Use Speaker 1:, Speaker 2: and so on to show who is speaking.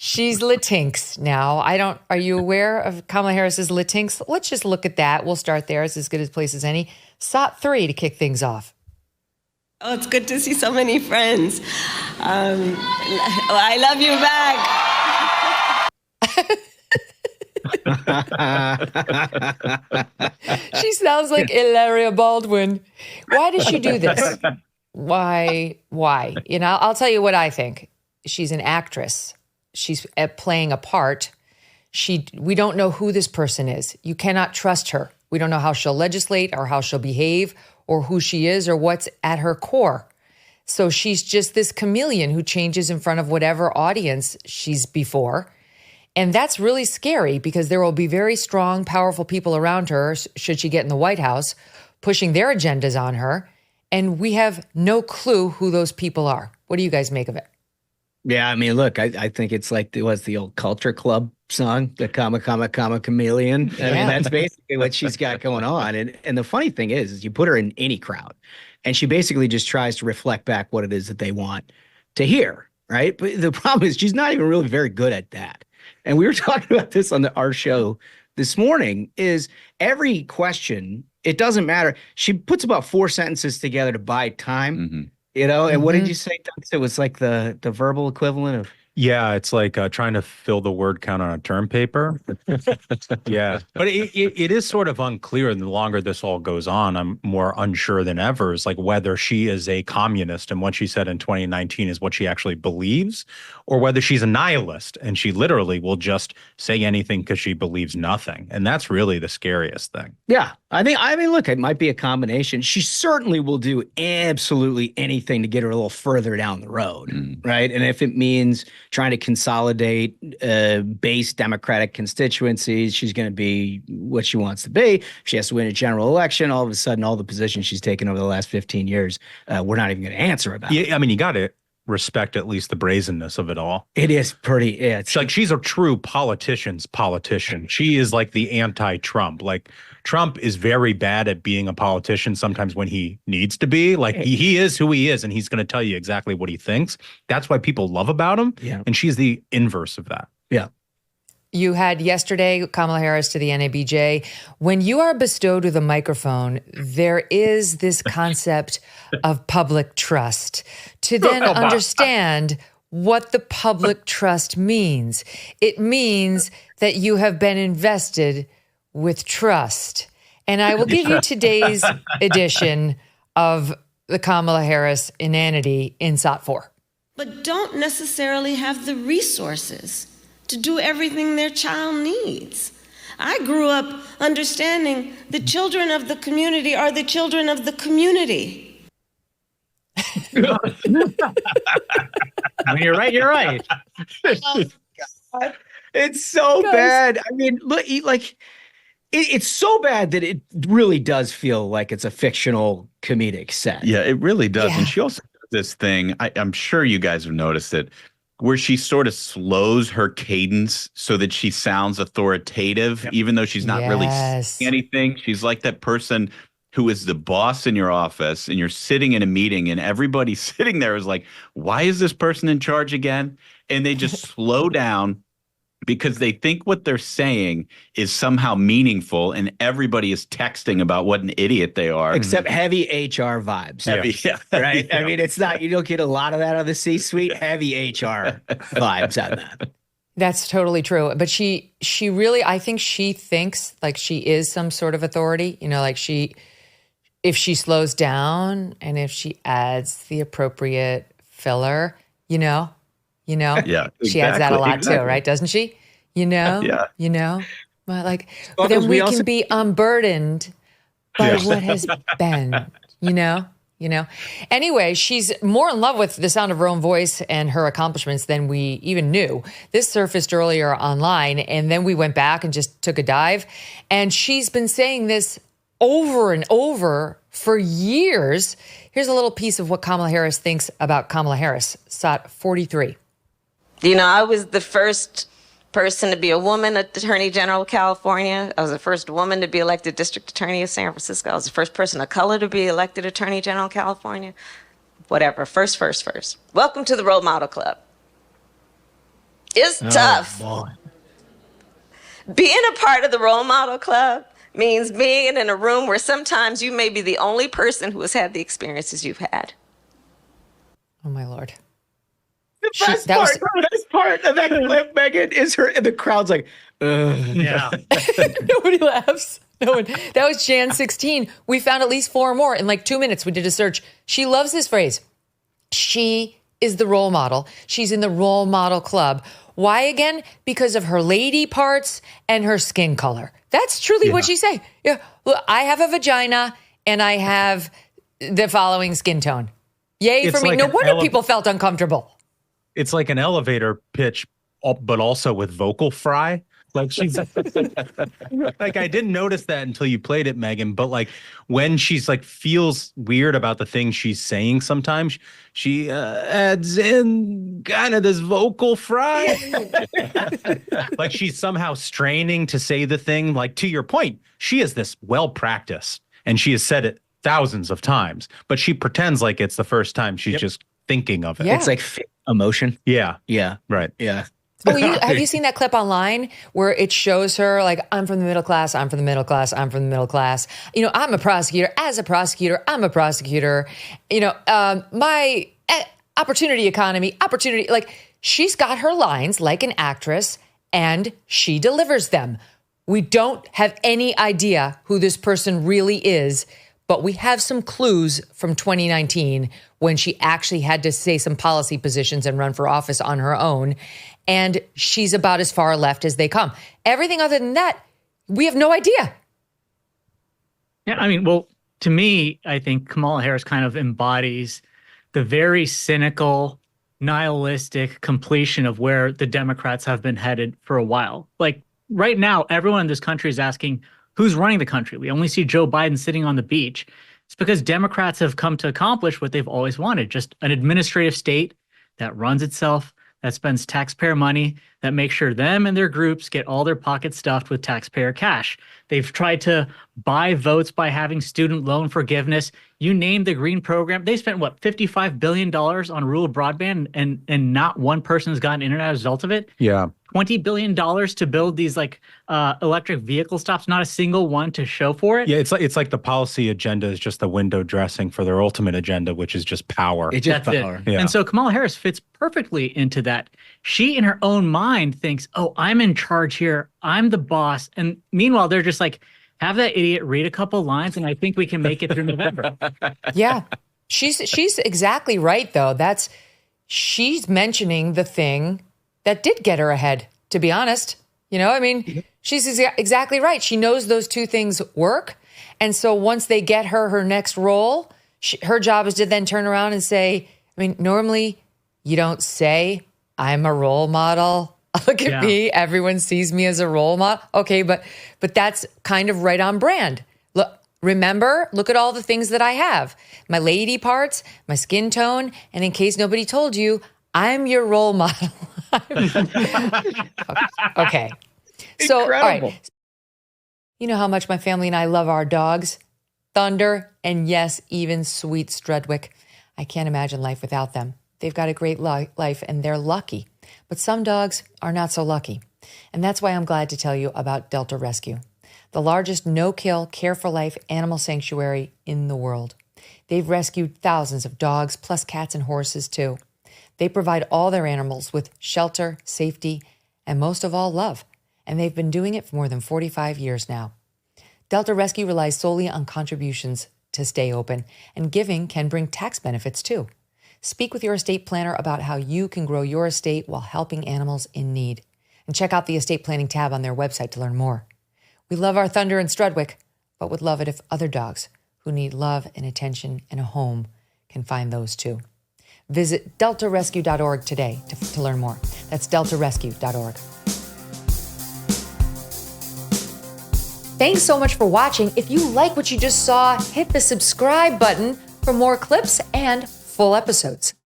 Speaker 1: She's Latinx now. Are you aware of Kamala Harris's Latinx? Let's just look at that. We'll start there. It's as good a place as any. SOT 3 to kick things off.
Speaker 2: Oh, it's good to see so many friends. I love you
Speaker 1: back. She sounds like Hilaria Baldwin. Why does she do this? Why? You know, I'll tell you what I think. She's an actress. She's playing a part. We don't know who this person is. You cannot trust her. We don't know how she'll legislate or how she'll behave or who she is or what's at her core. So she's just this chameleon who changes in front of whatever audience she's before. And that's really scary because there will be very strong, powerful people around her, should she get in the White House, pushing their agendas on her. And we have no clue who those people are. What do you guys make of it?
Speaker 3: Yeah, I mean, look, I think it's like it was the old Culture Club song, the comma, chameleon. I mean, that's basically what she's got going on. And the funny thing is you put her in any crowd and she basically just tries to reflect back what it is that they want to hear, right? But the problem is she's not even really very good at that. And we were talking about this on our show this morning, is every question, it doesn't matter. She puts about 4 sentences together to buy time. Mm-hmm. You know, and what did you say, Doug? It was like the verbal equivalent of.
Speaker 4: Yeah, it's like trying to fill the word count on a term paper. Yeah, but it is sort of unclear. And the longer this all goes on, I'm more unsure than ever is like whether she is a communist and what she said in 2019 is what she actually believes, or whether she's a nihilist and she literally will just say anything because she believes nothing. And that's really the scariest thing.
Speaker 3: Yeah, I mean, look, it might be a combination. She certainly will do absolutely anything to get her a little further down the road, right? And if it means trying to consolidate base Democratic constituencies, she's going to be what she wants to be. If she has to win a general election, all of a sudden, all the positions she's taken over the last 15 years, we're not even going to answer about.
Speaker 4: Yeah, I mean, you got to respect at least the brazenness of it all.
Speaker 3: It is pretty. Yeah,
Speaker 4: it's like she's a true politician. She is like the anti-Trump. Like Trump is very bad at being a politician sometimes when he needs to be. Like he is who he is, and he's going to tell you exactly what he thinks. That's why people love about him. Yeah. And she's the inverse of that.
Speaker 3: Yeah.
Speaker 1: You had yesterday Kamala Harris to the NABJ. When you are bestowed with a microphone, there is this concept of public trust to then understand what the public trust means. It means that you have been invested with trust. And I will give you today's edition of the Kamala Harris inanity in SOT 4.
Speaker 2: But don't necessarily have the resources to do everything their child needs. I grew up understanding the children of the community are the children of the community.
Speaker 3: When you're right, you're right. Oh, God. It's so bad. I mean, look, like, it's so bad that it really does feel like it's a fictional comedic set.
Speaker 5: Yeah, it really does. Yeah. And she also does this thing, I'm sure you guys have noticed it, where she sort of slows her cadence so that she sounds authoritative, even though she's not really saying anything. She's like that person who is the boss in your office and you're sitting in a meeting and everybody sitting there is like, why is this person in charge again? And they just slow down because they think what they're saying is somehow meaningful and everybody is texting about what an idiot they are.
Speaker 3: Except heavy HR vibes.
Speaker 5: Heavy, yeah.
Speaker 3: Right? I mean, it's not, you don't get a lot of that on the C-suite. Heavy HR vibes on that.
Speaker 1: That's totally true. But she really, I think she thinks like she is some sort of authority, you know, like if she slows down and if she adds the appropriate filler, you know, yeah, exactly, she adds that a lot too, right? Doesn't she? Yeah. Well, like, but then we can be unburdened by what has been, you know. Anyway, she's more in love with the sound of her own voice and her accomplishments than we even knew. This surfaced earlier online, and then we went back and just took a dive. And she's been saying this over and over for years. Here's a little piece of what Kamala Harris thinks about Kamala Harris, SOT 43.
Speaker 6: You know, I was the first person to be a woman attorney general of California. I was the first woman to be elected district attorney of San Francisco. I was the first person of color to be elected attorney general of California. Whatever, first. Welcome to the Role Model Club. It's tough.
Speaker 3: Boy.
Speaker 6: Being a part of the role model club means being in a room where sometimes you may be the only person who has had the experiences you've had.
Speaker 1: Oh, my Lord.
Speaker 3: The best part of that clip, Megyn, is her, and the crowd's like, ugh.
Speaker 7: Yeah.
Speaker 1: Nobody laughs. No one. That was Jan 16. We found at least 4 more in like 2 minutes. We did a search. She loves this phrase. She is the role model. She's in the role model club. Why again? Because of her lady parts and her skin color. That's truly what she say. Yeah. Look, I have a vagina and I have the following skin tone. Yay for me.
Speaker 4: Like
Speaker 1: no wonder people felt uncomfortable.
Speaker 4: It's like an elevator pitch, but also with vocal fry. Like she's like, I didn't notice that until you played it, Megyn. But like when she's like feels weird about the thing she's saying, sometimes she adds in kind of this vocal fry. Like she's somehow straining to say the thing. Like to your point, she is this well practiced and she has said it thousands of times, but she pretends like it's the first time she's just thinking of it.
Speaker 1: Yeah.
Speaker 3: It's like fake emotion.
Speaker 4: Yeah.
Speaker 3: Yeah.
Speaker 4: Right.
Speaker 3: Yeah.
Speaker 1: Oh, have you seen that clip online where it shows her like, I'm from the middle class, I'm from the middle class, I'm from the middle class. You know, I'm a prosecutor. As a prosecutor, I'm a prosecutor. You know, my opportunity economy, opportunity, like she's got her lines like an actress and she delivers them. We don't have any idea who this person really is, but we have some clues from 2019 when she actually had to say some policy positions and run for office on her own. And she's about as far left as they come. Everything other than that, we have no idea.
Speaker 7: Yeah, I mean, well, to me, I think Kamala Harris kind of embodies the very cynical, nihilistic completion of where the Democrats have been headed for a while. Like right now, everyone in this country is asking, who's running the country? We only see Joe Biden sitting on the beach. It's because Democrats have come to accomplish what they've always wanted, just an administrative state that runs itself, that spends taxpayer money, that makes sure them and their groups get all their pockets stuffed with taxpayer cash. They've tried to buy votes by having student loan forgiveness. You name the green program. They spent, what, $55 billion on rural broadband, and not one person has gotten internet as a result of it?
Speaker 4: Yeah.
Speaker 7: $20 billion to build these like electric vehicle stops, not a single one to show for it.
Speaker 4: Yeah, it's like the policy agenda is just the window dressing for their ultimate agenda, which is just power.
Speaker 3: It's just
Speaker 7: That's
Speaker 3: power.
Speaker 7: it.
Speaker 4: Yeah.
Speaker 7: And so Kamala Harris fits perfectly into that. She, in her own mind, thinks, oh, I'm in charge here. I'm the boss. And meanwhile, they're just like, have that idiot read a couple lines, and I think we can make it through November.
Speaker 1: Yeah. She's exactly right, though. She's mentioning the thing that did get her ahead, to be honest. You know, I mean, she's exactly right. She knows those two things work. And so once they get her next role, her job is to then turn around and say, I mean, normally you don't say, I'm a role model. Look at me. Everyone sees me as a role model. Okay, but that's kind of right on brand. Look at all the things that I have. My lady parts, my skin tone, and in case nobody told you, I'm your role model. Okay. So, all right. You know how much my family and I love our dogs, Thunder, and yes, even sweet Strudwick. I can't imagine life without them. They've got a great life and they're lucky. But some dogs are not so lucky. And that's why I'm glad to tell you about Delta Rescue, the largest no-kill, care-for-life animal sanctuary in the world. They've rescued thousands of dogs, plus cats and horses too. They provide all their animals with shelter, safety, and most of all, love. And they've been doing it for more than 45 years now. Delta Rescue relies solely on contributions to stay open, and giving can bring tax benefits too. Speak with your estate planner about how you can grow your estate while helping animals in need. And check out the estate planning tab on their website to learn more. We love our Thunder and Strudwick, but would love it if other dogs who need love and attention and a home can find those too. Visit deltarescue.org today to learn more. That's deltarescue.org. Thanks so much for watching. If you like what you just saw, hit the subscribe button for more clips and full episodes.